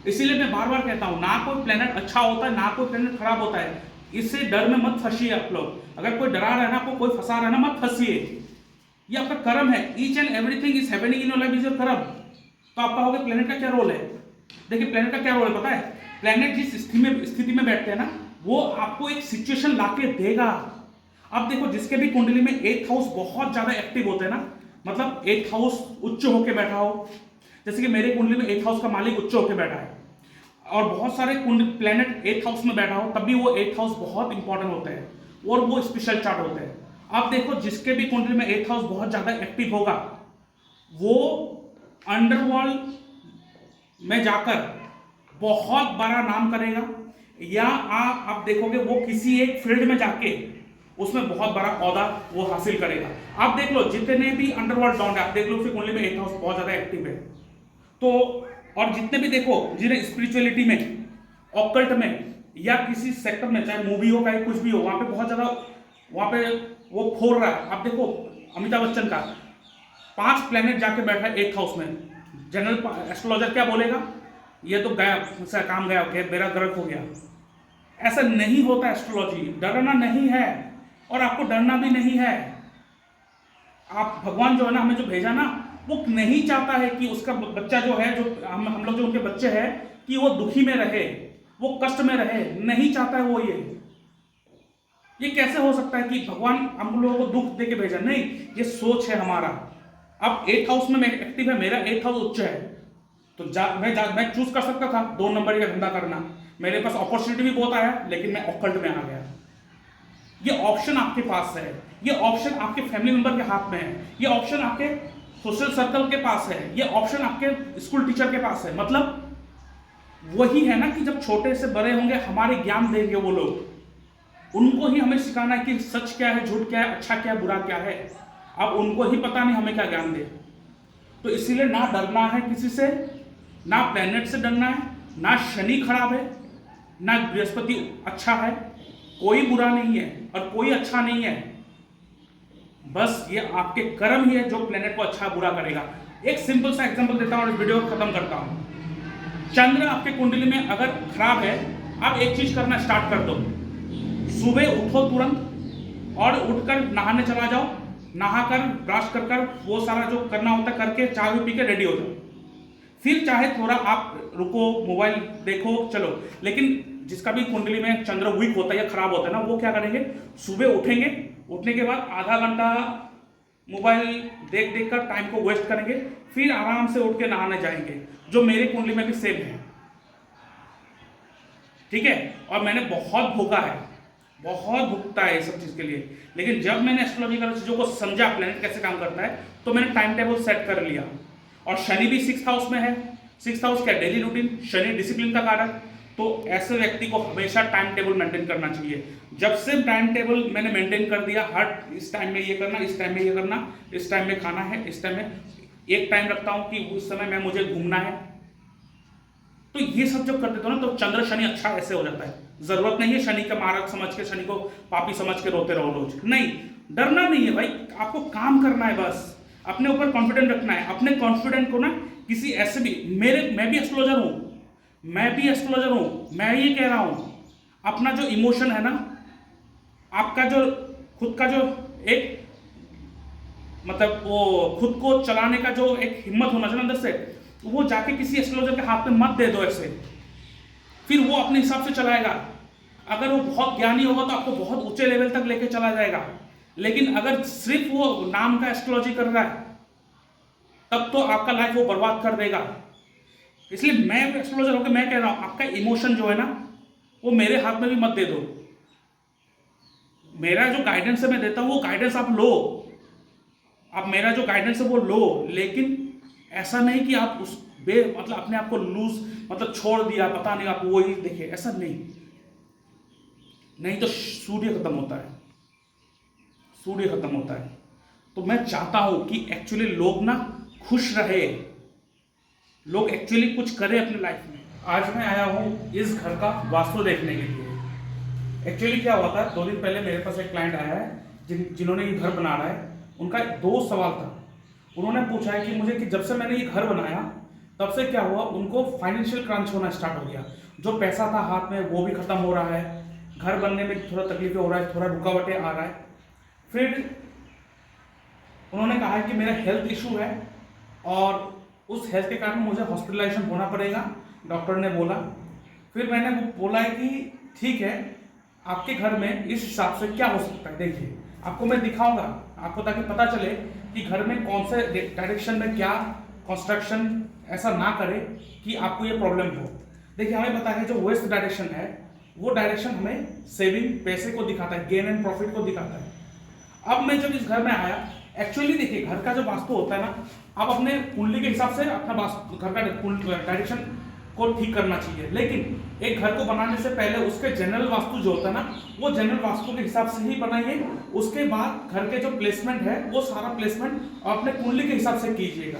इसीलिए मैं बार बार कहता हूं, ना कोई प्लेनेट अच्छा होता है ना कोई प्लेनेट खराब होता है। इससे डर में मत फंसिए आप लोग। अगर कोई डरा रहा है ना, आपको कोई फंसा रहा है ना, मत फंसिए। ये आपका कर्म है। Each and everything is happening in your life is your कर्म। तो आप कहोगे प्लेनेट का क्या रोल है? देखिए प्लेनेट का क्या रोल है पता है? प्लेनेट जिस स्थिति में बैठते हैं ना, वो आपको एक सिचुएशन लाके देगा। अब देखो जिसके भी कुंडली में 8th हाउस बहुत ज्यादा एक्टिव होते हैं ना, मतलब 8th हाउस उच्च होके बैठा हो, जैसे कि मेरे कुंडली में 8th हाउस का मालिक उच्च होके बैठा है, और बहुत सारे प्लेनेट 8th हाउस में बैठा हो, तब भी वो 8th हाउस बहुत इंपॉर्टेंट होते हैं और वो स्पेशल चार्ट होते हैं। आप देखो जिसके भी कुंडली में 8th हाउस बहुत ज्यादा एक्टिव होगा, वो अंडरवर्ल्ड में जाकर बहुत बड़ा नाम करेगा, या आप देखोगे वो किसी एक फील्ड में जाके उसमें बहुत बड़ा औहदा वो हासिल करेगा। आप देख लो जितने भी अंडरवर्ल्ड डॉन है, आप देख लो उसकी कुंडली में 8th हाउस बहुत ज्यादा एक्टिव है। तो और जितने भी देखो जिन्हें स्पिरिचुअलिटी में, ऑकल्ट में, या किसी सेक्टर में, चाहे मूवी हो चाहे कुछ भी हो, वहां पे बहुत ज्यादा वहां पे वो खोल रहा है। आप देखो अमिताभ बच्चन का 5 प्लेनेट जाके बैठा है 8th हाउस में। जनरल एस्ट्रोलॉजर क्या बोलेगा? ये तो गया, काम गया, मेरा ग्रह हो गया। ऐसा नहीं होता एस्ट्रोलॉजी। डरना नहीं है और आपको डरना भी नहीं है। आप भगवान जो है ना, हमें जो भेजा ना, वो नहीं चाहता है कि उसका बच्चा जो है, जो हम लोग जो उनके बच्चे हैं, कि वो दुखी में रहे, वो कष्ट में रहे। नहीं चाहता है वो। ये कैसे हो सकता है कि भगवान हम लोगों को दुख दे के भेजा? नहीं, ये सोच है हमारा। अब 8th हाउस में मैं एक्टिव है, मेरा 8th हाउस उच्च है, तो मैं चूज कर सकता था 2 नंबर का धंधा करना। मेरे पास अपॉर्चुनिटी भी बहुत आया, लेकिन मैं ऑकल्ट में आ गया। ये ऑप्शन आपके पास है, ये ऑप्शन आपके फैमिली मेंबर के हाथ में है, ये ऑप्शन आपके सोशल सर्कल के पास है, ये ऑप्शन आपके स्कूल टीचर के पास है। मतलब वही है ना कि जब छोटे से बड़े होंगे, हमारे ज्ञान देंगे वो लोग, उनको ही हमें सिखाना है कि सच क्या है, झूठ क्या है, अच्छा क्या है, बुरा क्या है। अब उनको ही पता नहीं हमें क्या ज्ञान दे। तो इसीलिए ना डरना है किसी से, ना प्लेनेट से डरना है, ना शनि खराब है, ना बृहस्पति अच्छा है। कोई बुरा नहीं है और कोई अच्छा नहीं है। बस ये आपके कर्म ही है जो प्लेनेट को अच्छा बुरा करेगा। एक सिंपल सा एग्जांपल देता हूं और वीडियो को खत्म करता हूं। चंद्र आपके कुंडली में अगर खराब है, आप एक चीज करना स्टार्ट कर दो। सुबह उठो तुरंत और उठकर नहाने चला जाओ। नहाकर ब्रश कर वो सारा जो करना होता है करके चाय पी के रेडी हो जाओ। फिर चाहे थोड़ा आप रुको, मोबाइल देखो, चलो। लेकिन जिसका भी कुंडली में चंद्र वीक होता है या खराब होता है ना, वो क्या करेंगे? सुबह उठेंगे, उठने के बाद आधा घंटा मोबाइल देख कर टाइम को वेस्ट करेंगे, फिर आराम से उठ के नहाने जाएंगे। जो मेरे कुंडली में भी सेम है, ठीक है। और मैंने बहुत भोगा है, बहुत भुगता है ये सब चीज के लिए। लेकिन जब मैंने एस्ट्रोलॉजिकल चीजों को समझा, प्लेनेट कैसे काम करता है, तो मैंने टाइम टेबल सेट कर लिया। और शनि भी 6th हाउस में है। 6th हाउस क्या? Daily routine. शनि डिसिप्लिन का कारक। तो ऐसे व्यक्ति को हमेशा टाइम टेबल मेंटेन करना चाहिए। जब से टाइम टेबल मैंने मेंटेन कर दिया, हर इस टाइम में ये करना, इस टाइम में ये करना, इस टाइम में खाना है, इस टाइम में एक टाइम रखता हूं कि उस समय में मुझे घूमना है। तो ये सब जब कर देते हो ना, तो चंद्र शनि अच्छा ऐसे हो जाता है। जरूरत नहीं है शनि का महाराज समझ के, शनि को पापी समझ के रोते रहो रोज। नहीं, डरना नहीं है भाई, आपको काम करना है बस। अपने ऊपर कॉन्फिडेंट रखना है। अपने कॉन्फिडेंट को ना किसी ऐसे भी, मैं भी एस्ट्रोलॉजर हूं, मैं ये कह रहा हूं, अपना जो इमोशन है ना, आपका जो खुद का जो एक मतलब वो खुद को चलाने का जो एक हिम्मत होना चाहिए अंदर से, वो जाके किसी एस्ट्रोलॉजर के हाथ में मत दे दो ऐसे। फिर वो अपने हिसाब से चलाएगा। अगर वो बहुत ज्ञानी होगा तो आपको बहुत ऊंचे लेवल तक लेके चला जाएगा। लेकिन अगर सिर्फ वो नाम का एस्ट्रोलॉजी कर रहा है, तब तो आपका लाइफ वो बर्बाद कर देगा। इसलिए मैं एस्ट्रोलॉजर होकर मैं कह रहा हूं, आपका इमोशन जो है ना, वो मेरे हाथ में भी मत दे दो। मेरा जो गाइडेंस है मैं देता हूं, वो गाइडेंस आप लो। आप मेरा जो गाइडेंस है वो लो, लेकिन ऐसा नहीं कि आप उस मतलब अपने आप को लूज मतलब छोड़ दिया, पता नहीं आप वही देखे, ऐसा नहीं। नहीं तो सूर्य खत्म होता है, सूर्य खत्म होता है। तो मैं चाहता हूं कि एक्चुअली लोग ना खुश रहे, लोग एक्चुअली कुछ करें अपने लाइफ में। आज मैं आया हूं इस घर का वास्तु देखने के लिए। एक्चुअली क्या हुआ था, 2 दिन पहले मेरे पास एक क्लाइंट आया है जिन्होंने ये घर बना रहा है। उनका 2 सवाल था। उन्होंने पूछा है कि मुझे कि जब से मैंने ये घर बनाया तब से क्या हुआ, उनको फाइनेंशियल क्रंच होना स्टार्ट हो गया। जो पैसा था हाथ में वो भी खत्म हो रहा है, घर बनने में थोड़ा तकलीफें हो रहा है, थोड़ा रुकावटें आ रहा है। फिर उन्होंने कहा कि मेरा हेल्थ इशू है और उस हेल्थ के कारण मुझे हॉस्पिटलाइजेशन होना पड़ेगा, डॉक्टर ने बोला। फिर मैंने वो बोला है कि ठीक है, आपके घर में इस हिसाब से क्या हो सकता है, देखिए आपको मैं दिखाऊंगा आपको, ताकि पता चले कि घर में कौन से डायरेक्शन में क्या कंस्ट्रक्शन ऐसा ना करे कि आपको ये प्रॉब्लम हो। देखिए हमें पता है जो वेस्ट डायरेक्शन है वो डायरेक्शन हमें सेविंग, पैसे को दिखाता है, गेन एंड प्रॉफिट को दिखाता है। अब मैं जब इस घर में आया, एक्चुअली देखिए घर का जो वास्तु होता है ना, आप अपने कुंडली के हिसाब से अपना वास्तु घर का डायरेक्शन को ठीक करना चाहिए, लेकिन एक घर को बनाने से पहले उसके जनरल वास्तु जो होता है ना, वो जनरल वास्तु के हिसाब से ही बनाइए। उसके बाद घर के जो प्लेसमेंट है वो सारा प्लेसमेंट अपने कुंडली के हिसाब से कीजिएगा।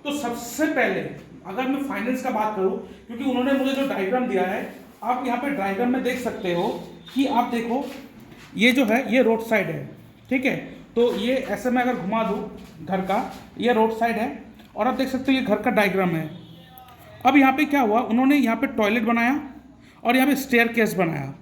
तो सबसे पहले अगर मैं फाइनेंस का बात करूं, क्योंकि उन्होंने मुझे जो डायग्राम दिया है, आप यहाँ पे डायग्राम में देख सकते हो कि आप देखो ये जो है ये रोड साइड है, ठीक है। तो ये ऐसे मैं अगर घुमा दूँ घर का, ये रोड साइड है और आप देख सकते हो ये घर का डायग्राम है। अब यहाँ पे क्या हुआ, उन्होंने यहाँ पे टॉयलेट बनाया और यहाँ पे स्टेयर केस बनाया,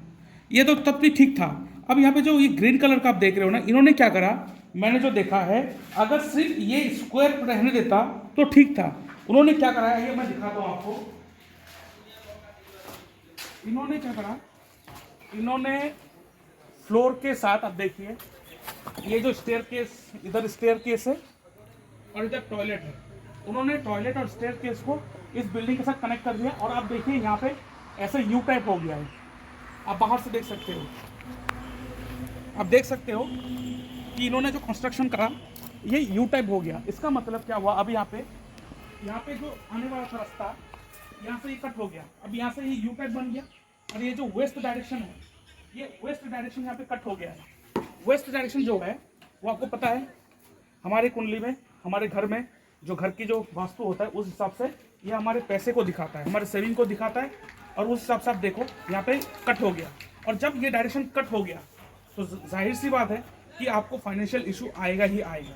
ये तो तब भी ठीक था। अब यहाँ पे जो ये ग्रीन कलर का आप देख रहे हो ना, इन्होंने क्या करा, मैंने जो देखा है, अगर सिर्फ ये स्क्वायर रहने देता तो ठीक था। उन्होंने क्या करा है, ये मैं दिखाता हूँ आपको। इन्होंने क्या करा, इन्होंने फ्लोर के साथ, अब देखिए ये जो स्टेयर केस, इधर स्टेयर केस है और इधर टॉयलेट है, उन्होंने टॉयलेट और स्टेयर केस को इस बिल्डिंग के साथ कनेक्ट कर दिया। और आप देखिए यहाँ पे ऐसे यू टाइप हो गया है, आप बाहर से देख सकते हो। आप देख सकते हो कि इन्होंने जो कंस्ट्रक्शन करा ये यू टाइप हो गया। इसका मतलब क्या हुआ, अब यहाँ पे जो आने वाला था रास्ता, यहाँ से ये कट हो गया, अब यहाँ से ये यू टाइप बन गया। और ये जो वेस्ट डायरेक्शन है, ये वेस्ट डायरेक्शन यहाँ पे कट हो गया है। वेस्ट डायरेक्शन जो है वो आपको पता है, हमारे कुंडली में, हमारे घर में जो घर की जो वास्तु होता है उस हिसाब से ये हमारे पैसे को दिखाता है, हमारे सेविंग को दिखाता है। और उस हिसाब से आप देखो यहाँ पे कट हो गया, और जब ये डायरेक्शन कट हो गया तो जाहिर सी बात है कि आपको फाइनेंशियल इशू आएगा ही आएगा।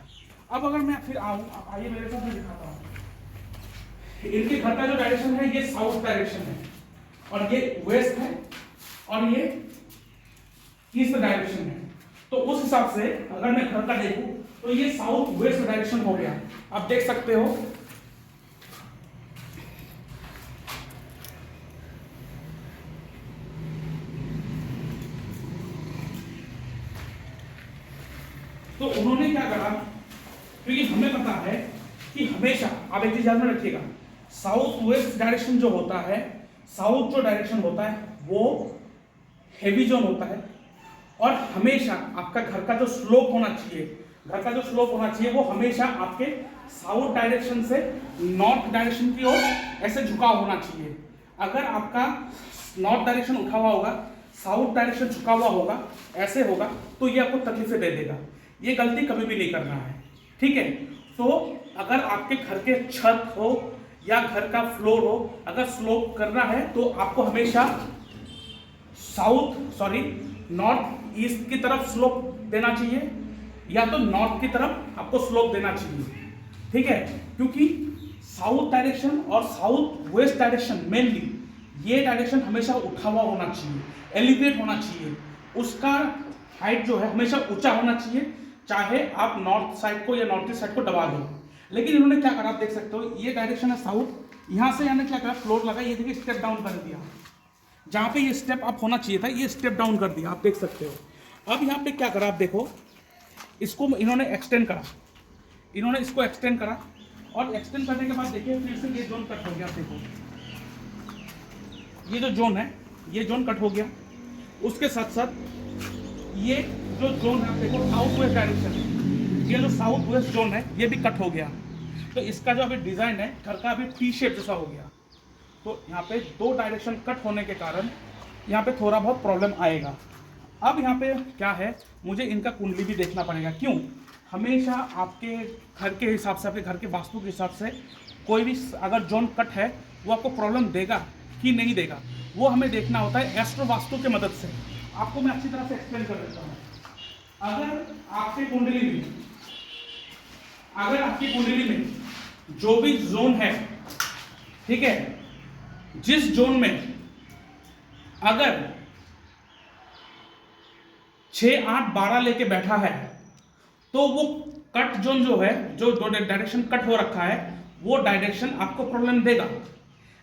अब अगर मैं फिर आऊँ, आइए मेरे साथ मैं दिखाता हूँ। इनके घर का जो डायरेक्शन है ये साउथ डायरेक्शन है और ये वेस्ट है और ये ईस्ट डायरेक्शन है। तो उस हिसाब से अगर मैं घर का देखूं तो ये साउथ वेस्ट डायरेक्शन हो गया, आप देख सकते हो। तो उन्होंने क्या करा, क्योंकि हमें पता है कि हमेशा आप एक चीज ध्यान में रखिएगा, साउथ वेस्ट डायरेक्शन जो होता है, साउथ जो डायरेक्शन होता है वो हेवी जोन होता है। और हमेशा आपका घर का जो स्लोप होना चाहिए, घर का जो स्लोप होना चाहिए वो हमेशा आपके साउथ डायरेक्शन से नॉर्थ डायरेक्शन की ओर ऐसे झुकाव होना चाहिए। अगर आपका नॉर्थ डायरेक्शन उठा हुआ होगा, साउथ डायरेक्शन झुका हुआ होगा, ऐसे होगा, तो ये आपको तकलीफें दे देगा। ये गलती कभी भी नहीं करना है, ठीक है। तो अगर आपके घर के छत हो या घर का फ्लोर हो, अगर स्लोप करना है तो आपको हमेशा नॉर्थ ईस्ट की तरफ स्लोप देना चाहिए, या तो नॉर्थ की तरफ आपको स्लोप देना चाहिए, ठीक है। क्योंकि साउथ डायरेक्शन और साउथ वेस्ट डायरेक्शन मेनली ये डायरेक्शन हमेशा उठा हुआ होना चाहिए, एलिवेट होना चाहिए, उसका हाइट जो है हमेशा ऊंचा होना चाहिए, चाहे आप नॉर्थ साइड को या नॉर्थ ईस्ट साइड को दबा दो। लेकिन इन्होंने क्या करा, आप देख सकते हो ये डायरेक्शन है साउथ, यहाँ से यानी क्या करा, फ्लोर लगा, ये देखिए स्टेप डाउन कर दिया, जहाँ पे ये स्टेप अप होना चाहिए था ये स्टेप डाउन कर दिया, आप देख सकते हो। अब यहाँ पे क्या करा, आप देखो इसको इन्होंने एक्सटेंड करा, इन्होंने इसको एक्सटेंड करा, और एक्सटेंड करने के बाद देखिए फिर से ये जोन कट हो गया। आप देखो ये जो जोन है ये जोन कट हो गया, उसके साथ साथ ये जो जोन है आप देखो साउथ वेस्ट डायरेक्शन है, ये जो साउथ वेस्ट जोन है ये भी कट हो गया। तो इसका जो अभी डिजाइन है घर का अभी टी शेप जैसा हो गया। तो यहाँ पे दो डायरेक्शन कट होने के कारण यहाँ पे थोड़ा बहुत प्रॉब्लम आएगा। अब यहाँ पे क्या है, मुझे इनका कुंडली भी देखना पड़ेगा। क्यों, हमेशा आपके घर के हिसाब से, आपके घर के वास्तु के हिसाब से कोई भी अगर जोन कट है वो आपको प्रॉब्लम देगा कि नहीं देगा, वो हमें देखना होता है एस्ट्रो वास्तु के मदद से। आपको मैं अच्छी तरह से एक्सप्लेन कर देता हूँ। अगर आपकी कुंडली में जो भी जोन है ठीक है, जिस जोन में अगर 6, 8, 12 लेके बैठा है तो वो कट जोन जो है, जो डायरेक्शन कट हो रखा है, वो डायरेक्शन आपको प्रॉब्लम देगा।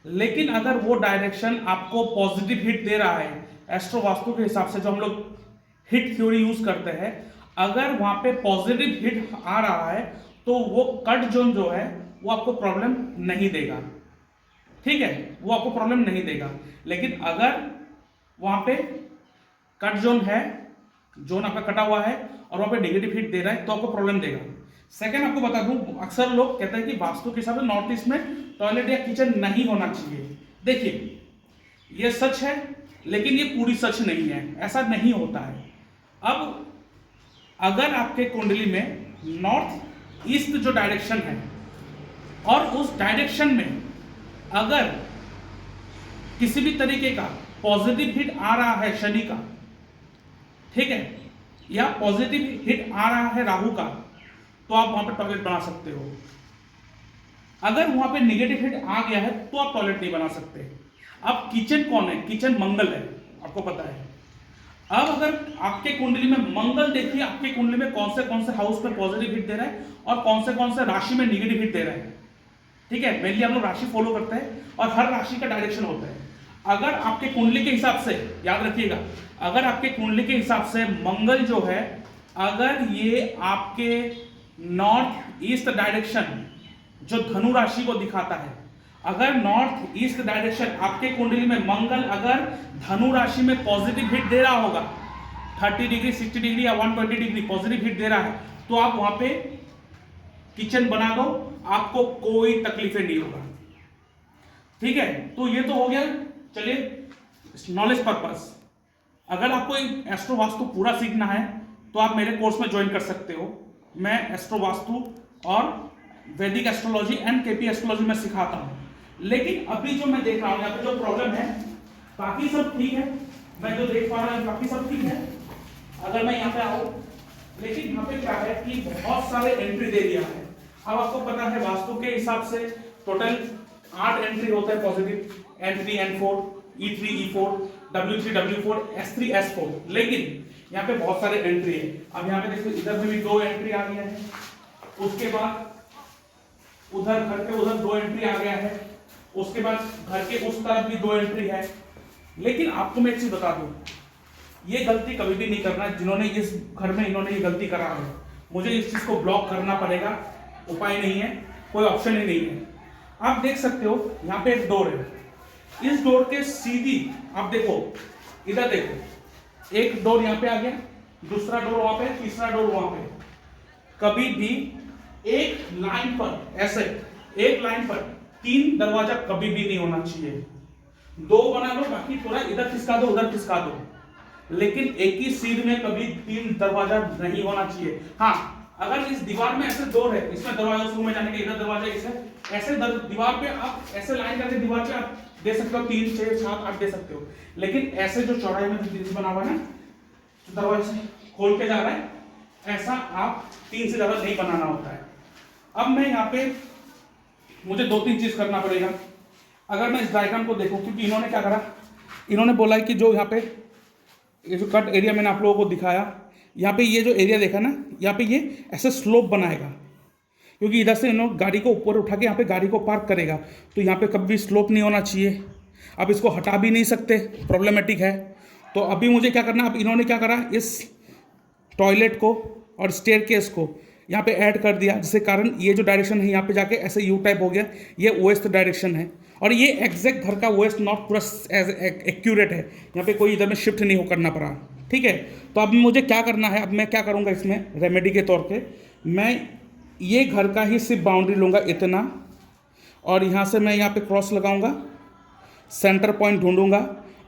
लेकिन अगर वो डायरेक्शन आपको पॉजिटिव हिट दे रहा है, एस्ट्रो वास्तु के हिसाब से जो हम लोग हिट थ्योरी यूज करते हैं, अगर वहां पे पॉजिटिव हिट आ रहा है तो वो कट जोन जो है वो आपको प्रॉब्लम नहीं देगा। ठीक है, वो आपको प्रॉब्लम नहीं देगा। लेकिन अगर वहां पे कट जोन है, जोन आपका कटा हुआ है और वहां पे नेगेटिव हिट दे रहा है तो आपको प्रॉब्लम देगा। सेकंड आपको बता दूं, अक्सर लोग कहते हैं कि वास्तु के हिसाब से नॉर्थ ईस्ट में टॉयलेट या किचन नहीं होना चाहिए। देखिए, ये सच है लेकिन ये पूरी सच नहीं है, ऐसा नहीं होता है। अब अगर आपके कुंडली में नॉर्थ ईस्ट जो डायरेक्शन है और उस डायरेक्शन में अगर किसी भी तरीके का पॉजिटिव हिट आ रहा है शनि का, ठीक है, या पॉजिटिव हिट आ रहा है राहु का, तो आप वहां पर टॉयलेट बना सकते हो। अगर वहां पे नेगेटिव हिट आ गया है तो आप टॉयलेट नहीं बना सकते। अब किचन कौन है? किचन मंगल है, आपको पता है। अब अगर आपके कुंडली में मंगल, देखिए आपके कुंडली में कौन से हाउस में पॉजिटिव हिट दे रहा है और कौन से राशि में नेगेटिव हिट दे रहा है। ठीक है, मेनली हम लोग राशि फॉलो करते हैं और हर राशि का डायरेक्शन होता है। अगर आपके कुंडली के हिसाब से, याद रखिएगा, अगर आपके कुंडली के हिसाब से मंगल जो है, अगर ये आपके नॉर्थ ईस्ट डायरेक्शन जो धनु राशि को दिखाता है, अगर नॉर्थ ईस्ट डायरेक्शन आपके कुंडली में मंगल अगर धनु राशि में पॉजिटिव हिट दे रहा होगा, 30 डिग्री, 60 डिग्री या 120 डिग्री पॉजिटिव हिट दे रहा है, तो आप वहां पे किचन बना दो, आपको कोई तकलीफें नहीं होगा। ठीक है, तो ये तो हो गया। चलिए, नॉलेज पर्पस, अगर आपको एस्ट्रो वास्तु पूरा सीखना है तो आप मेरे कोर्स में ज्वाइन कर सकते हो। मैं एस्ट्रो वास्तु और वैदिक एस्ट्रोलॉजी एंड केपी एस्ट्रोलॉजी में सिखाता हूं। लेकिन अभी जो मैं देख रहा हूं, यहाँ पे जो प्रॉब्लम है, बाकी सब ठीक है, मैं जो देख पा रहा हूं बाकी सब ठीक है। अगर मैं यहाँ पे आऊं, लेकिन यहाँ पे क्या है कि बहुत सारे एंट्री दे दिया है। अब आपको पता है वास्तु के हिसाब से टोटल 8 एंट्री होता है positive, N3 N4, E3 E4, W3 W4, S3 S4। लेकिन यहाँ पे बहुत सारे एंट्री है। अब यहाँ पे देखो, इधर में भी 2 एंट्री आ गया है, उसके बाद उधर घर के उधर 2 एंट्री आ गया है, उसके बाद घर के उस तरफ भी 2 एंट्री है। लेकिन आपको मैं एक चीज बता दूं, ये गलती कभी भी नहीं करना जिन्होंने इस घर में इन्होंने ये गलती करा है। मुझे इस चीज को ब्लॉक करना पड़ेगा, उपाय नहीं है, कोई ऑप्शन ही नहीं है। आप देख सकते हो यहाँ पे एक डोर है, इस डोर के सीधी आप देखो, इधर देखो, एक डोर यहाँ पे आ गया, दूसरा डोर वहां पे, तीसरा डोर वहां पे। कभी भी एक लाइन पर, ऐसे एक लाइन पर 3 दरवाजा कभी भी नहीं होना चाहिए। 2 बना लो, बाकी थोड़ा इधर खिसका दो, उधर खिसका दो, लेकिन एक ही सीध में कभी 3 दरवाजा नहीं होना चाहिए। हाँ, अगर इस दीवार में ऐसे डोर है, इसमें दरवाजा शुरू में जाने के, इधर दरवाजा, इसे ऐसे दीवार पे आप ऐसे लाइन करके दीवार पे आप दे सकते हो, 3, 6, 7, 8 दे सकते हो। लेकिन ऐसे जो चौड़ाई में बना हुआ है ना, दरवाजा से खोल के जा रहा है, ऐसा आप 3 से ज्यादा नहीं बनाना होता है। अब मैं यहाँ पे, मुझे 2-3 चीज करना पड़ेगा। अगर मैं इस डायग्राम को देखूं, क्योंकि इन्होंने क्या करा, इन्होंने बोला है कि जो यहाँ पे ये जो कट एरिया मैंने आप लोगों को दिखाया, यहाँ पे ये जो एरिया देखा ना, यहाँ पे ये ऐसे स्लोप बनाएगा, क्योंकि इधर से इन्होंने गाड़ी को ऊपर उठा के यहाँ पे गाड़ी को पार्क करेगा, तो यहाँ पे कभी स्लोप नहीं होना चाहिए। अब इसको हटा भी नहीं सकते, प्रॉब्लमेटिक है। तो अभी मुझे क्या करना, अब इन्होंने क्या करा, इस टॉयलेट को और स्टेयरकेस को यहाँ पे ऐड कर दिया, जिसके कारण ये जो डायरेक्शन है यहाँ पे जाके ऐसे यू टाइप हो गया, ये वेस्ट डायरेक्शन है और ये एग्जैक्ट घर का वेस्ट नॉर्थ पूरा एक्यूरेट है, यहाँ पे कोई इधर में शिफ्ट नहीं हो करना पड़ा। ठीक है, तो अब मुझे क्या करना है, अब मैं क्या करूँगा इसमें रेमेडी के तौर पे, मैं ये घर का ही सिर्फ बाउंड्री लूँगा इतना, और यहाँ से मैं यहाँ पे क्रॉस लगाऊंगा, सेंटर पॉइंट ढूंढूंगा।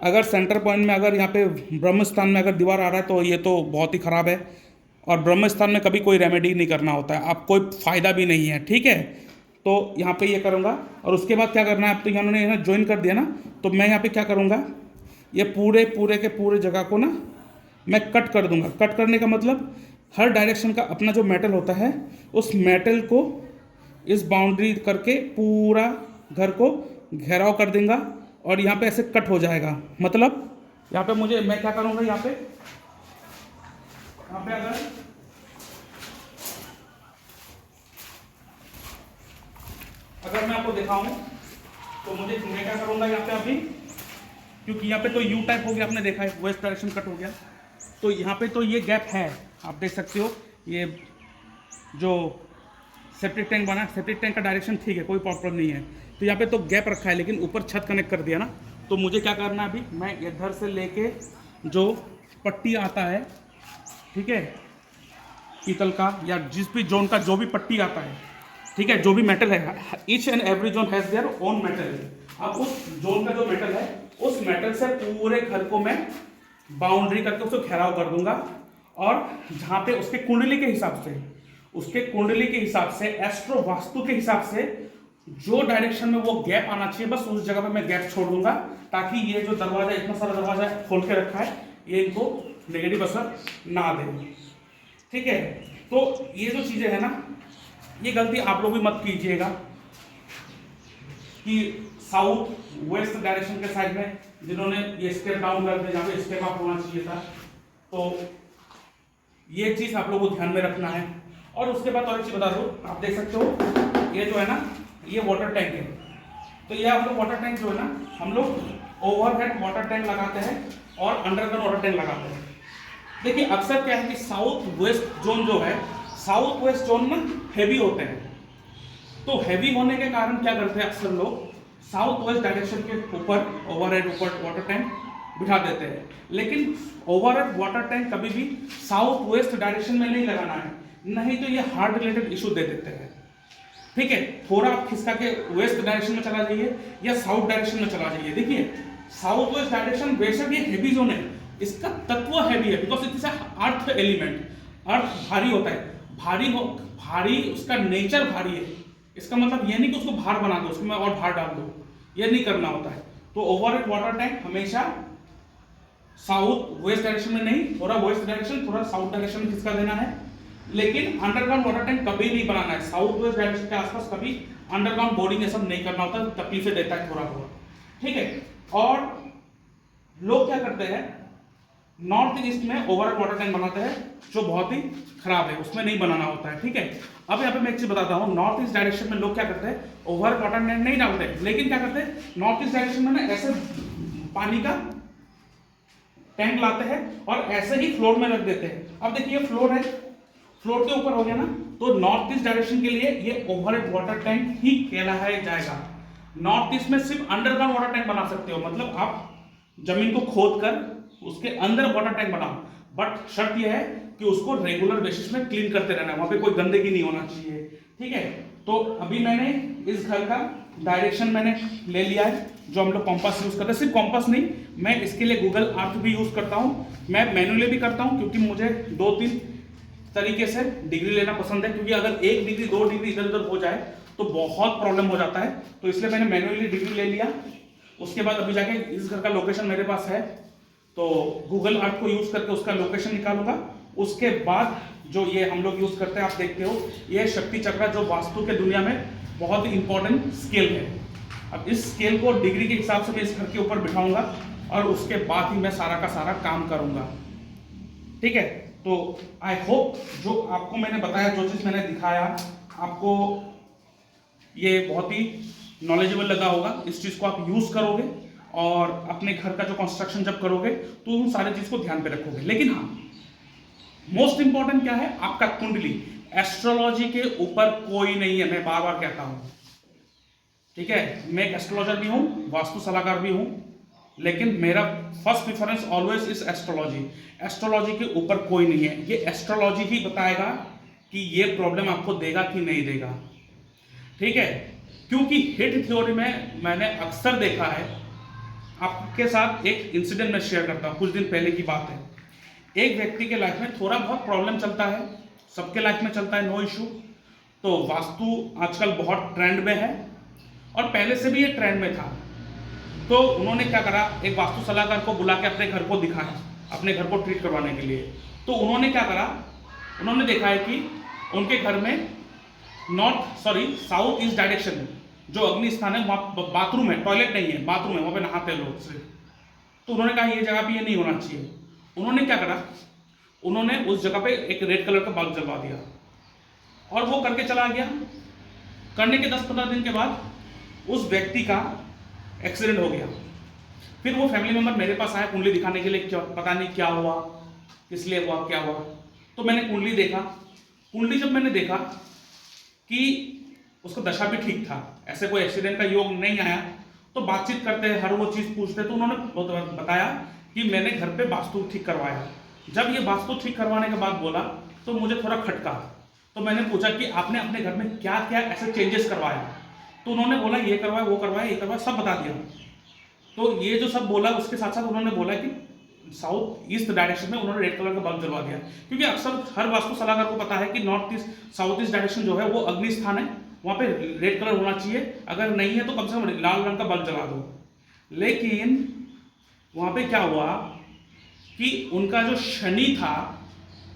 अगर सेंटर पॉइंट में अगर यहाँ पे ब्रह्म स्थान में अगर दीवार आ रहा है तो ये तो बहुत ही ख़राब है, और ब्रह्म स्थान में कभी कोई रेमेडी नहीं करना होता है, आप कोई फ़ायदा भी नहीं है। ठीक है, तो यहाँ पे ये करूँगा, और उसके बाद क्या करना है, अब तो इन्होंने यहाँ ज्वाइन कर दिया ना, तो मैं यहाँ पे क्या करूँगा, ये पूरे के पूरे जगह को ना मैं कट कर दूँगा। कट करने का मतलब हर डायरेक्शन का अपना जो मेटल होता है, उस मेटल को इस बाउंड्री करके पूरा घर को घेराव कर देंगे और यहाँ पे ऐसे कट हो जाएगा। मतलब यहाँ पे मुझे, मैं क्या करूँगा, यहाँ पे अगर मैं आपको दिखाऊं तो मैं क्या करूँगा यहाँ पे अभी, क्योंकि यहाँ पे तो यू टाइप हो गया, आपने देखा है वेस्ट डायरेक्शन कट हो गया, तो यहाँ पे तो ये गैप है, आप देख सकते हो। ये जो सेप्टिक टैंक बना, सेप्टिक टैंक का डायरेक्शन ठीक है, कोई प्रॉब्लम नहीं है। तो यहाँ पे तो गैप रखा है, लेकिन ऊपर छत कनेक्ट कर दिया ना, तो मुझे क्या करना है अभी, मैं इधर से लेके जो पट्टी आता है, ठीक है, पीतल का या जिस भी जोन का जो भी पट्टी आता है, ठीक है, जो भी मेटल है, each and every zone has their own metal. अब उस जोन का जो मेटल है, उस मेटल से पूरे घर को मैं बाउंड्री करके उसको घेराव कर दूंगा, और जहाँ पे उसके कुंडली के हिसाब से, एस्ट्रो वास्तु के हिसाब से जो डायरेक्शन में वो गैप आना चाहिए, बस उस जगह पे मैं गैप छोड़ दूंगा, ताकि ये जो दरवाजा, इतना सारा दरवाजा खोल के रखा है, ये इनको नेगेटिव असर ना दे। ठीक है, तो ये जो चीजें है ना, ये गलती आप लोग भी मत कीजिएगा कि साउथ वेस्ट डायरेक्शन के साइड में जिन्होंने ये स्टेप डाउन कर दिया, जहाँ पे स्टेप अप होना चाहिए था, तो ये चीज आप लोगों को ध्यान में रखना है। और उसके बाद और एक चीज बता दो, आप देख सकते हो ये जो है ना, ये वाटर टैंक है, तो ये आप लोग वाटर टैंक जो है ना, हम लोग ओवरहेड वाटर टैंक लगाते हैं और अंडरग्राउंड वाटर टैंक लगाते हैं। देखिए अक्सर क्या है कि साउथ वेस्ट जोन जो है, साउथ वेस्ट जोन में हैवी होते हैं, तो हैवी होने के कारण क्या करते हैं अक्सर लोग, साउथ वेस्ट डायरेक्शन के ऊपर ओवरहेड ऊपर वाटर टैंक बिठा देते हैं। लेकिन ओवरहेड वाटर टैंक कभी भी साउथ वेस्ट डायरेक्शन में नहीं लगाना है, नहीं तो ये हार्ट रिलेटेड इशू दे देते हैं। ठीक है, थोड़ा आप खिसका के वेस्ट डायरेक्शन में चला जाइए या साउथ डायरेक्शन में चला जाइए। देखिए साउथ वेस्ट डायरेक्शन बेशक ये हैवी जोन है, इसका तत्व हैवी है, because it is earth element, earth भारी होता है, भारी उसका नेचर भारी है। इसका मतलब ये नहीं कि उसको भार बना दो, उसमें और भार डाल दो, ये नहीं करना होता है। तो ओवरहेड वाटर टैंक हमेशा साउथ वेस्ट डायरेक्शन में नहीं, थोड़ा वेस्ट डायरेक्शन, थोड़ा साउथ डायरेक्शन में खिसका देना है। लेकिन अंडरग्राउंड वाटर टैंक कभी नहीं बनाना है, साउथ वेस्ट डायरेक्शन के आसपास कभी अंडरग्राउंड बोरिंग ये सब नहीं करना होता, तकलीफें देता है थोड़ा थोड़ा। ठीक है, और लोग क्या करते हैं, नॉर्थ ईस्ट में ओवरहेड वाटर टैंक बनाते हैं, जो बहुत ही खराब है, उसमें नहीं बनाना होता है। ठीक है, अब यहाँ पे मैं एक चीज बताता हूँ, नॉर्थ ईस्ट डायरेक्शन में लोग क्या करते हैं, ओवरहेड वाटर टैंक नहीं डालते, लेकिन क्या करते हैं, नॉर्थ ईस्ट डायरेक्शन में ना ऐसे पानी का टैंक लाते हैं और ऐसे ही फ्लोर में रख देते हैं। अब देखिए फ्लोर है, फ्लोर के ऊपर हो गया ना, तो नॉर्थ ईस्ट डायरेक्शन के लिए ये ओवरहेड वाटर टैंक ही कहलाया जाएगा। नॉर्थ ईस्ट में सिर्फ अंडरग्राउंड वाटर टैंक बना सकते हो, मतलब आप जमीन को खोद कर उसके अंदर वाटर टैंक बनाओ, बट शर्त यह है कि उसको रेगुलर बेसिस में क्लीन करते रहना है, वहां पे कोई गंदगी नहीं होना चाहिए। ठीक है, तो अभी मैंने इस घर का डायरेक्शन मैंने ले लिया है, जो हम लोग कॉम्पास यूज करते हैं। सिर्फ कॉम्पास नहीं, मैं इसके लिए गूगल अर्थ भी यूज करता हूँ, मैं मैनुअली भी करता हूँ, क्योंकि मुझे 2-3 तरीके से डिग्री लेना पसंद है, क्योंकि अगर 1 डिग्री 2 डिग्री इधर उधर हो जाए तो बहुत प्रॉब्लम हो जाता है, तो इसलिए मैंने मैनुअली डिग्री ले लिया। उसके बाद अभी जाके इस घर का लोकेशन मेरे पास है, तो गूगल अर्थ को यूज करके उसका लोकेशन निकालूंगा। उसके बाद जो ये हम लोग यूज करते हैं, आप देखते हो, ये शक्ति चक्र जो वास्तु के दुनिया में बहुत ही इंपॉर्टेंट स्केल है। अब इस स्केल को डिग्री के हिसाब से मैं इस घर के ऊपर बिठाऊंगा और उसके बाद ही मैं सारा का सारा काम करूंगा। ठीक है, तो आई होप जो आपको मैंने बताया, जो चीज़ मैंने दिखाया, आपको ये बहुत ही नॉलेजेबल लगा होगा। इस चीज़ को आप यूज़ करोगे और अपने घर का जो कंस्ट्रक्शन जब करोगे तो उन सारे चीज़ को ध्यान पे रखोगे। लेकिन हाँ, मोस्ट इंपॉर्टेंट क्या है, आपका कुंडली। एस्ट्रोलॉजी के ऊपर कोई नहीं है, मैं बार बार कहता हूं। ठीक है, मैं एक एस्ट्रोलॉजर भी हूं, वास्तु सलाहकार भी हूं, लेकिन मेरा first preference always is astrology. Astrology के ऊपर कोई नहीं है, ये एस्ट्रोलॉजी ही बताएगा कि ये प्रॉब्लम आपको देगा कि नहीं देगा। ठीक है, क्योंकि हिट थ्योरी में मैंने अक्सर देखा है, आपके साथ एक इंसिडेंट में शेयर करता हूं, कुछ दिन पहले की बात है। एक व्यक्ति के लाइफ में थोड़ा बहुत प्रॉब्लम चलता है, सबके लाइफ में चलता है, नो इशू। तो वास्तु आजकल बहुत ट्रेंड में है और पहले से भी ये ट्रेंड में था। तो उन्होंने क्या करा, एक वास्तु सलाहकार को बुला के अपने घर को दिखाया, अपने घर को ट्रीट करवाने के लिए। तो उन्होंने क्या करा, उन्होंने देखा है कि उनके घर में साउथ ईस्ट डायरेक्शन में जो अग्नि स्थान है वहाँ बाथरूम है, टॉयलेट नहीं है, बाथरूम है, वहाँ पे नहाते हैं लोग सिर्फ। तो उन्होंने कहा ये जगह पे ये नहीं होना चाहिए। उन्होंने क्या करा, उन्होंने उस जगह पे एक रेड कलर का बल्ब जलवा दिया और वो करके चला गया। करने के 10-15 दिन के बाद उस व्यक्ति का एक्सीडेंट हो गया। फिर वो फैमिली मेंबर मेरे पास आया कुंडली दिखाने के लिए, क्या पता नहीं क्या हुआ, किस लिए हुआ, क्या हुआ। तो मैंने कुंडली देखा। कुंडली जब मैंने देखा कि उसका दशा भी ठीक था, ऐसे कोई एक्सीडेंट का योग नहीं आया, तो बातचीत करते हर वो चीज़ पूछते, तो उन्होंने बताया कि मैंने घर पे वास्तु ठीक करवाया। जब ये वास्तु ठीक करवाने के बाद बोला तो मुझे थोड़ा खटका। तो मैंने पूछा कि आपने अपने घर में क्या क्या ऐसे चेंजेस करवाया। तो उन्होंने बोला ये करवाया, वो करवाया, ये करवाया, सब बता दिया। तो ये जो सब बोला उसके साथ साथ उन्होंने बोला कि साउथ ईस्ट डायरेक्शन में उन्होंने रेड कलर का बल्ब जलवा दिया, क्योंकि अक्सर हर वास्तु सलाहकार को पता है कि north east south east direction जो है वो अग्नि स्थान है, वहाँ पे रेड कलर होना चाहिए। अगर नहीं है तो कम से कम लाल रंग का बल्ब जला दो। लेकिन वहाँ पे क्या हुआ कि उनका जो शनि था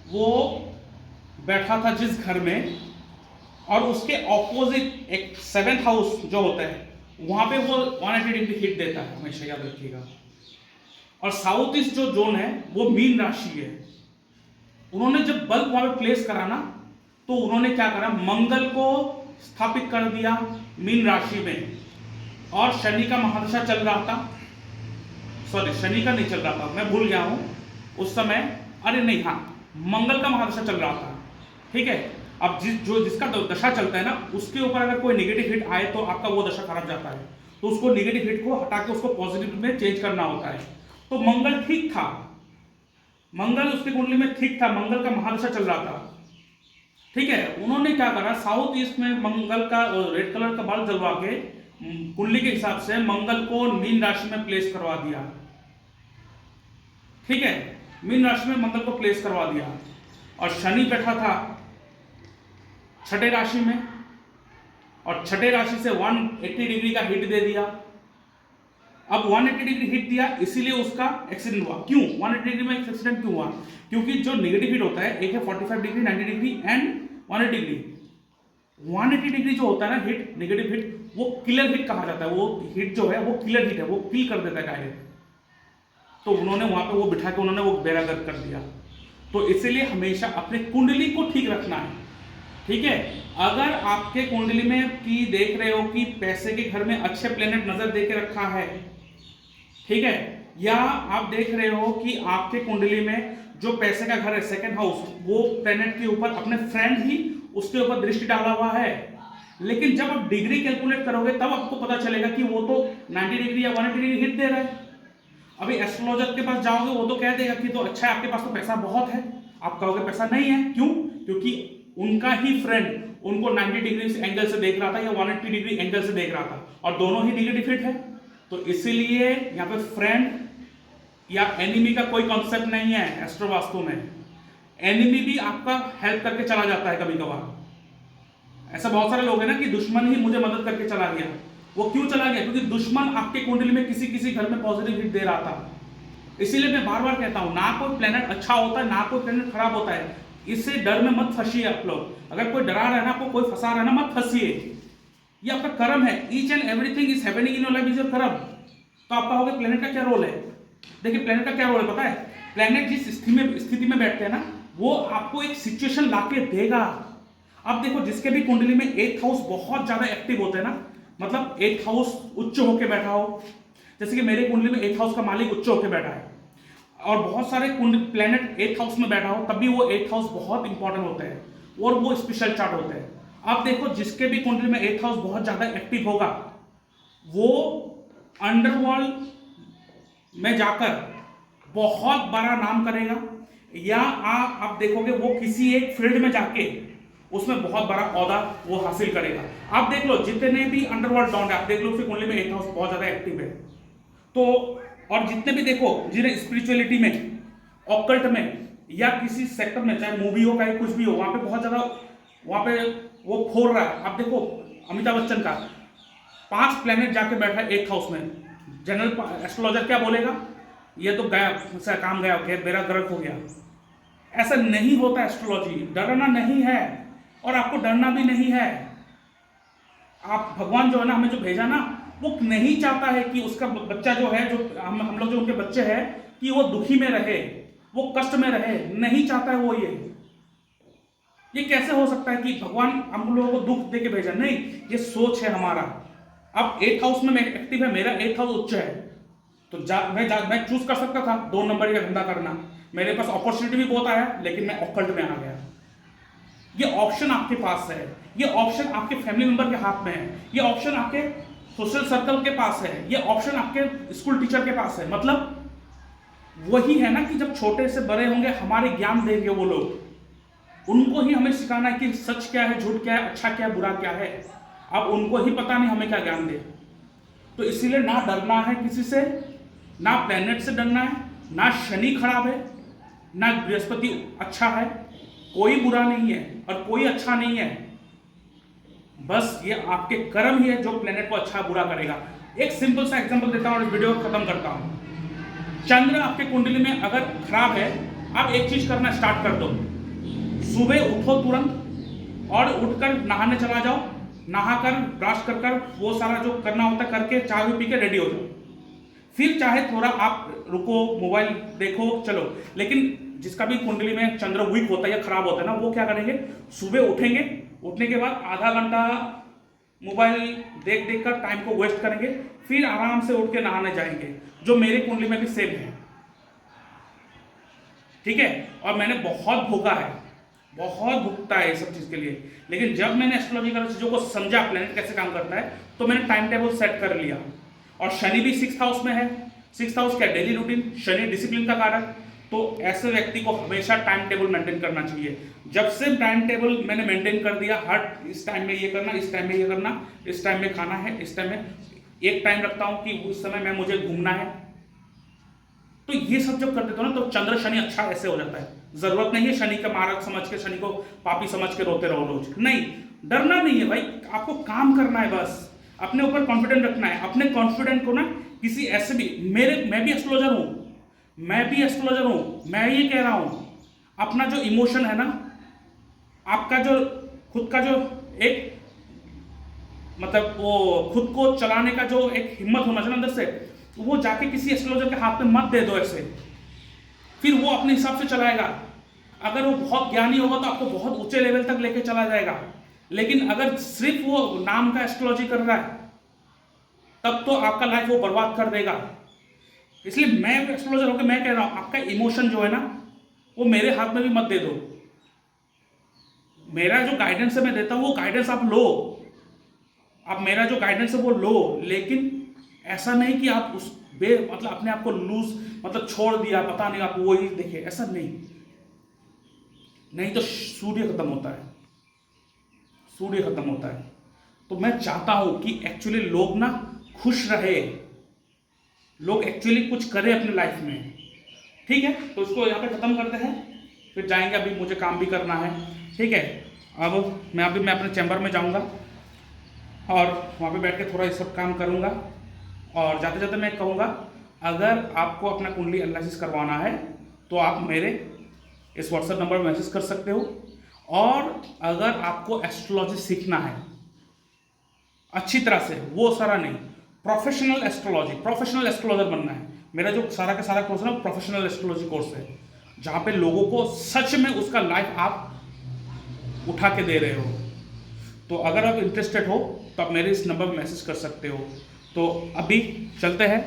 वो बैठा था जिस घर में, और उसके ऑपोजिट एक 7th हाउस जो होता है वहाँ पे वो 180 डिग्री हिट देता है, हमेशा याद रखिएगा। और साउथ ईस्ट जो जोन है वो मीन राशि है। उन्होंने जब बल्ब वहाँ पे प्लेस करा ना, तो उन्होंने क्या करा, मंगल को स्थापित कर दिया मीन राशि में, और शनि का महादशा चल रहा था। सॉरी, शनि का नहीं चल रहा था, मैं भूल गया हूं उस समय। अरे नहीं, हाँ, मंगल का महादशा चल रहा था, ठीक है। अब जिसका दशा चलता है ना, उसके ऊपर अगर कोई नेगेटिव हिट आए तो आपका वो दशा खराब जाता है, तो उसको नेगेटिव हिट को हटा के उसको पॉजिटिव में चेंज करना होता है। तो मंगल ठीक था, मंगल उसकी कुंडली में ठीक था, मंगल का महादशा चल रहा था, ठीक है। उन्होंने क्या करा, साउथ ईस्ट में मंगल का रेड कलर का बल्ब जलवा के कुंडली के हिसाब से मंगल को मीन राशि में प्लेस करवा दिया, ठीक है। मीन राशि में मंगल को प्लेस करवा दिया, और शनि बैठा था छठे राशि में, और छठे राशि से 180 डिग्री का हिट दे दिया। अब 180 डिग्री हिट दिया, इसीलिए उसका एक्सीडेंट हुआ। क्यों 180 डिग्री में एक्सीडेंट क्यों हुआ? क्योंकि जो नेगेटिव हिट होता है, एक है 45 degree, 90 degree and 180 degree. 180 degree जो होता है ना हिट, नेगेटिव हिट, वो किलर हिट कहा जाता है। वो हिट जो है वो किलर हिट है, वो किल कर देता है डायरेक्ट। तो उन्होंने वहां पे वो बिठा के उन्होंने वो बेरागत कर दिया। तो इसीलिए हमेशा अपने कुंडली को ठीक रखना है, ठीक है। अगर आपके कुंडली में कि देख रहे हो कि पैसे के घर में अच्छे प्लेनेट नजर दे के रखा है, ठीक है, या आप देख रहे हो कि आपके कुंडली में जो पैसे का घर है 2nd हाउस, वो प्लेनेट के ऊपर अपने फ्रेंड ही उसके ऊपर दृष्टि डाला हुआ है, लेकिन जब आप डिग्री कैलकुलेट करोगे तब आपको पता चलेगा कि वो तो 90 डिग्री या 180 डिग्री हिट दे रहा है। अभी एस्ट्रोलॉजर के पास जाओगे, वो तो कह देगा कि तो अच्छा है, आपके पास तो पैसा बहुत है। आप कहोगे पैसा नहीं है, क्यों? क्योंकि उनका ही फ्रेंड उनको 90 डिग्री एंगल से देख रहा था या 180 डिग्री एंगल से देख रहा था, और दोनों ही नेगेटिव हिट है। तो इसीलिए यहाँ पे फ्रेंड या एनिमी का कोई कॉन्सेप्ट नहीं है एस्ट्रो वास्तु में। एनिमी भी आपका हेल्प करके चला जाता है कभी कभार। ऐसा बहुत सारे लोग हैं ना कि दुश्मन ही मुझे मदद करके चला गया। वो क्यों चला गया? क्योंकि दुश्मन आपके कुंडली में किसी किसी घर में पॉजिटिव हिट दे रहा था। इसीलिए मैं बार बार कहता हूं, ना कोई प्लेनेट अच्छा होता है ना कोई प्लेनेट खराब होता है। इससे डर में मत फंसिए आप लोग। अगर कोई डरा रहा है ना, आपको कोई फंसा रहा है ना, मत फंसिए। ये आपका कर्म है। Each and everything is happening in your life is your कर्म। तो आपका होगा प्लेनेट का क्या रोल है? देखिए प्लेनेट का क्या रोल है पता है? प्लेनेट जिस स्थिति में बैठते हैं ना, वो आपको एक सिचुएशन लाके देगा। अब देखो, जिसके भी कुंडली में 8th हाउस बहुत ज्यादा एक्टिव होते हैं ना, मतलब 8th हाउस उच्च होके बैठा हो, जैसे कि मेरे कुंडली में 8th हाउस का मालिक उच्च होके बैठा है, और बहुत सारे प्लेनेट 8th हाउस में बैठा हो, तब भी वो 8th हाउस बहुत इंपॉर्टेंट होता है और वो स्पेशल चार्ट होते हैं। अब देखो, जिसके भी कुंडली में 8th हाउस बहुत ज्यादा एक्टिव होगा, वो अंडरवर्ल्ड में जाकर बहुत बड़ा नाम करेगा, या आप देखोगे वो किसी एक फील्ड में जाके उसमें बहुत बड़ा औहदा वो हासिल करेगा। आप देख लो, जितने भी अंडरवर्ल्ड डॉन है, आप देख लो उसकी कुंडली में 8th हाउस बहुत ज्यादा एक्टिव है। तो और जितने भी देखो जिन्हें स्पिरिचुअलिटी में, ऑकल्ट में, या किसी सेक्टर में, चाहे मूवी हो चाहे कुछ भी हो, वहां पे बहुत ज्यादा वहां पे वो फोड़ रहा है। आप देखो अमिताभ बच्चन का 5 प्लेनेट जाके बैठा है 8th हाउस में। जनरल एस्ट्रोलॉजर क्या बोलेगा? ये तो गया, काम गया, मेरा ग्रह हो गया। ऐसा नहीं होता एस्ट्रोलॉजी। डरना नहीं है और आपको डरना भी नहीं है। आप भगवान जो है ना, हमें जो भेजा ना, वो नहीं चाहता है कि उसका बच्चा जो है, जो हम लोग जो उनके बच्चे हैं, कि वो दुखी में रहे, वो कष्ट में रहे, नहीं चाहता है वो। ये कैसे हो सकता है कि भगवान हम लोगों को दुख दे के भेजा? नहीं, ये सोच है हमारा। अब 8th हाउस में मैं एक्टिव है, मेरा 8th हाउस उच्च है, तो मैं चूज कर सकता था 2 नंबर का धंधा करना। मेरे पास अपॉर्चुनिटी भी बहुत आया, लेकिन मैं ऑकल्ट में आ गया। ये ऑप्शन आपके पास है, ये ऑप्शन आपके फैमिली मेंबर के हाथ में है, ये ऑप्शन आपके सोशल सर्कल के पास है, ये ऑप्शन आपके स्कूल टीचर के पास है। मतलब वही है ना कि जब छोटे से बड़े होंगे, हमारे ज्ञान देंगे वो लोग, उनको ही हमें सिखाना है कि सच क्या है, झूठ क्या है, अच्छा क्या है, बुरा क्या है। अब उनको ही पता नहीं हमें क्या ज्ञान दे। तो इसीलिए ना डरना है किसी से, ना प्लेनेट से डरना है, ना शनि खराब है, ना बृहस्पति अच्छा है। कोई बुरा नहीं है और कोई अच्छा नहीं है, बस ये आपके कर्म ही है जो प्लेनेट को अच्छा बुरा करेगा। एक सिंपल सा एग्जांपल देता हूं और इस वीडियो को खत्म करता हूं। चंद्र आपके कुंडली में अगर खराब है, आप एक चीज करना स्टार्ट कर दो, सुबह उठो तुरंत और उठकर नहाने चला जाओ, नहाकर ब्रश कर वो सारा जो करना होता है करके चाय पी के रेडी हो जाओ। फिर चाहे थोड़ा आप रुको, मोबाइल देखो, चलो। लेकिन जिसका भी कुंडली में चंद्र वीक होता है या खराब होता है ना, वो क्या करेंगे, सुबह उठेंगे, उठने के बाद आधा घंटा मोबाइल देख कर टाइम को वेस्ट करेंगे, फिर आराम से उठ के नहाने जाएंगे, जो मेरे कुंडली में भी सेम है। ठीक है, और मैंने बहुत भोगा है, बहुत भुगता है ये सब चीज के लिए। लेकिन जब मैंने एस्ट्रोलॉजिकल चीजों को समझा, प्लेनेट कैसे काम करता है, तो मैंने टाइम टेबल सेट कर लिया। और शनि भी 6th हाउस में है। 6th हाउस क्या, डेली रूटीन, शनि डिसिप्लिन का कारक। तो ऐसे व्यक्ति को हमेशा टाइम टेबल मेंटेन करना चाहिए। जब से टाइम टेबल मैंने मेंटेन कर दिया, हर इस टाइम में ये करना, इस टाइम में ये करना, इस टाइम में खाना है, इस टाइम में एक टाइम रखता हूं कि उस समय में मुझे घूमना है। तो ये सब जब कर देते हो ना, तो चंद्र शनि अच्छा ऐसे हो जाता है। जरूरत नहीं है शनि का मारक समझ के, शनि को पापी समझ के रोते रहो रोज। नहीं, डरना नहीं है भाई, आपको काम करना है, बस अपने ऊपर कॉन्फिडेंट रखना है। अपने कॉन्फिडेंट को ना किसी ऐसे भी, मैं भी एस्ट्रोलॉजर हूं, मैं ये कह रहा हूं, अपना जो इमोशन है ना, आपका जो खुद का जो एक मतलब वो खुद को चलाने का जो एक हिम्मत होना चाहिए अंदर से, वो जाके किसी एस्ट्रोलॉजर के हाथ में मत दे दो ऐसे। फिर वो अपने हिसाब से चलाएगा। अगर वो बहुत ज्ञानी होगा तो आपको बहुत ऊंचे लेवल तक लेके चला जाएगा। लेकिन अगर सिर्फ वो नाम का एस्ट्रोलॉजी कर रहा है, तब तो आपका लाइफ वो बर्बाद कर देगा। इसलिए मैं एस्ट्रोलॉजर होकर मैं कह रहा हूं, आपका इमोशन जो है ना, वो मेरे हाथ में भी मत दे दो। मेरा जो गाइडेंस है मैं देता हूं, वो गाइडेंस आप लो, आप मेरा जो गाइडेंस है वो लो। लेकिन ऐसा नहीं कि आप उस मतलब अपने आप को लूज मतलब छोड़ दिया, पता नहीं आप वो ही देखे, ऐसा नहीं तो सूर्य खत्म होता है, सूर्य खत्म होता है। तो मैं चाहता हूं कि एक्चुअली लोग ना खुश रहे, लोग एक्चुअली कुछ करें अपने लाइफ में। ठीक है, तो इसको यहाँ पे खत्म करते हैं, फिर जाएंगे, अभी मुझे काम भी करना है। ठीक है, अब मैं अपने चैम्बर में जाऊँगा और वहाँ पे बैठ के थोड़ा ये सब काम करूँगा। और जाते जाते मैं कहूँगा, अगर आपको अपना कुंडली एनालिसिस करवाना है तो आप मेरे इस व्हाट्सएप नंबर पर मैसेज कर सकते हो। और अगर आपको एस्ट्रोलॉजी सीखना है अच्छी तरह से, वो सारा नहीं, प्रोफेशनल एस्ट्रोलॉजी, प्रोफेशनल एस्ट्रोलॉजर बनना है, मेरा जो सारा का सारा कोर्स है ना प्रोफेशनल एस्ट्रोलॉजी कोर्स है, जहाँ पे लोगों को सच में उसका लाइफ आप उठा के दे रहे हो। तो अगर आप इंटरेस्टेड हो तो आप मेरे इस नंबर पर मैसेज कर सकते हो। तो अभी चलते हैं।